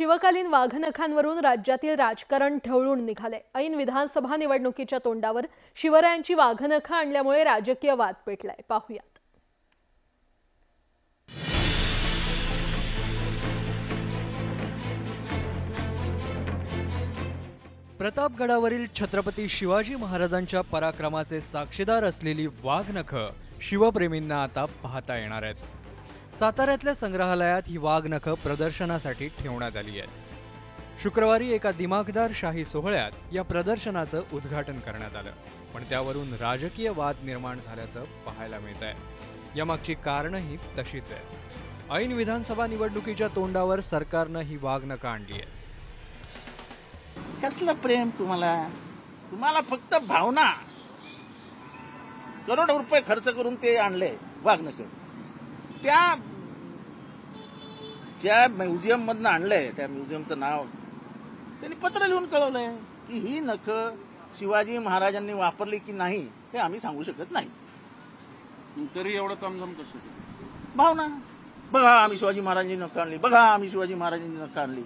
शिवकालीन वाघनखांवरून राज्यातील राजकारण ढवळून निघाले। ऐन विधानसभा निवडणुकीच्या तोंडावर शिवरायांची वाघनखं आणल्यामुळे राजकीय वाद पेटलाय। पाहूयात। प्रतापगडावरील छत्रपती शिवाजी महाराजांच्या पराक्रमाचे साक्षीदार असलेली वाघनखं शिवप्रेमींना आता पाहता येणार आहेत। साताऱ्यातल्या संग्रहालयात ही वाघनखं प्रदर्शनासाठी ठेवण्यात आली आहेत। शुक्रवारी एका दिमाखदार शाही सोहळ्यात या प्रदर्शनाचं उद्घाटन करण्यात आलं, पण त्यावरून राजकीय वाद निर्माण झाल्याचं पाहायला मिळत आहे। यामागची कारणंही तशीच आहेत। ऐन विधानसभा निवडणुकीच्या तोंडावर सरकारनं ही वाघनखं आणली आहे। कसलं प्रेम तुम्हाला फक्त भावना, करोड रुपये खर्च करून ते आणले वाघनखं। त्या ज्या म्युझियम मधनं आणलंय, त्या म्युझियमचं नाव त्यांनी पत्र लिहून कळवलंय की ही नखं शिवाजी महाराजांनी वापरली की नाही हे आम्ही सांगू शकत नाही। तरी एवढं कामजाम कसं? भावना, बघा आम्ही शिवाजी महाराजांनी नखं आणली, बघा आम्ही शिवाजी महाराजांनी नखं आणली।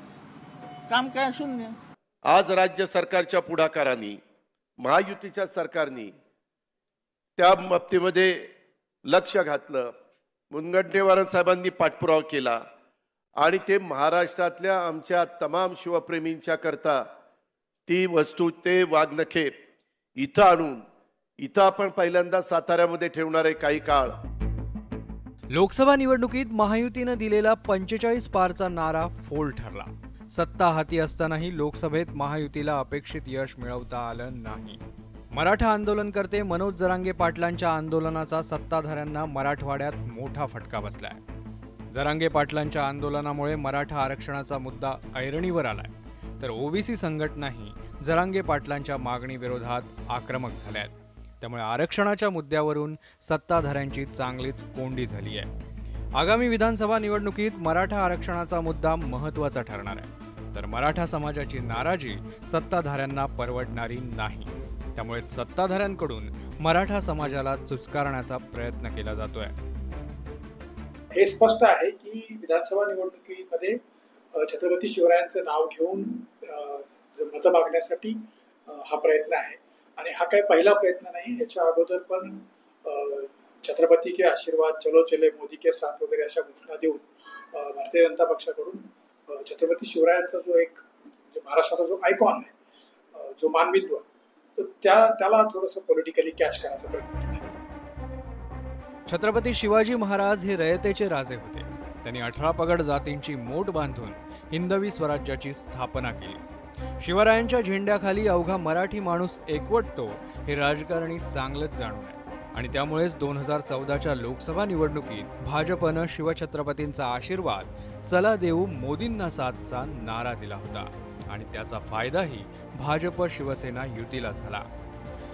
काम काय शून्य। आज राज्य सरकारच्या पुढाकाराने, महायुतीच्या सरकारने त्या बाबतीमध्ये लक्ष घातलं। मुनगंटीवार साहेबांनी पाठपुरावा केला आणि ते महाराष्ट्रातल्या आमच्या तमाम शिवप्रेमींच्या करता ती वस्तू, ते वाघनखे इथं आणून इथं आपण पहिल्यांदा साताऱ्यामध्ये ठेवणार आहे काही काळ। लोकसभा निवडणुकीत महायुतीनं दिलेला 45 पारचा नारा फोल ठरला। सत्ता हाती असतानाही लोकसभेत महायुतीला अपेक्षित यश मिळवता आलं नाही। मराठा आंदोलनकर्ते मनोज जरांगे पाटलांच्या आंदोलनाचा सत्ताधाऱ्यांना मराठवाड्यात मोठा फटका बसलाय। जरांगे पाटलांच्या आंदोलनामुळे मराठा आरक्षणाचा मुद्दा ऐरणीवर आलाय, तर ओबीसी संघटनाही जरांगे पाटलांच्या मागणीविरोधात आक्रमक झाल्यात। त्यामुळे आरक्षणाच्या मुद्द्यावरून सत्ताधाऱ्यांची चांगलीच कोंडी झाली आहे। आगामी विधानसभा निवडणुकीत मराठा आरक्षणाचा मुद्दा महत्त्वाचा ठरणार आहे, तर मराठा समाजाची नाराजी सत्ताधाऱ्यांना परवडणारी नाही। त्यामुळे सत्ताधाऱ्यांकडून मराठा समाजाला चुचकारण्याचा प्रयत्न केला जातोय। हे स्पष्ट आहे की विधानसभा निवडणुकीमध्ये छत्रपती शिवरायांचं नाव घेऊन मतं मागण्यासाठी हा प्रयत्न आहे। आणि हा काही पहिला प्रयत्न नाही, याच्या अगोदर पण छत्रपती के आशीर्वाद, चलो चले मोदी के साथ वगैरे अशा घोषणा देऊन भारतीय जनता पक्षाकडून छत्रपती शिवरायांचा जो एक महाराष्ट्राचा जो आयकॉन आहे, जो मानबिंदू आहे, तर त्याला थोडंसं पॉलिटिकली कॅच करायचा प्रयत्न केला। छत्रपती शिवाजी महाराज हे रयतेचे राजे होते। त्यांनी 18 पगड जातींची मोट बांधून हिंदवी स्वराज्याची स्थापना केली। शिवरायांच्या झेंड्याखाली अवघा मराठी माणूस एकवटतो हे राजकारणी चांगलंच जाणून आहे, आणि त्यामुळेच 2014च्या लोकसभा निवडणुकीत भाजपनं शिवछत्रपतींचा आशीर्वाद, चला देऊ मोदींना साथचा नारा दिला होता, आणि त्याचा फायदाही भाजप शिवसेना युतीला झाला।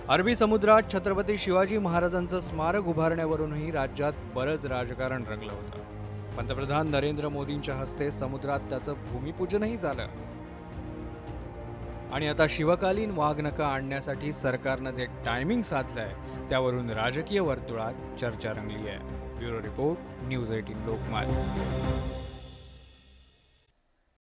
अरबी समुद्रात छत्रपती शिवाजी महाराजांचं स्मारक उभारण्यावरूनही राज्यात बरंच राजकारण रंगलं होतं। पंतप्रधान नरेंद्र मोदींच्या हस्ते समुद्रात त्याचं भूमिपूजनही झालं। आणि आता शिवकालीन वाघनखं आणण्यासाठी सरकारनं जे टायमिंग साधलंय त्यावरून राजकीय वर्तुळात चर्चा रंगली आहे। Bureau report, news 18 Lokmat.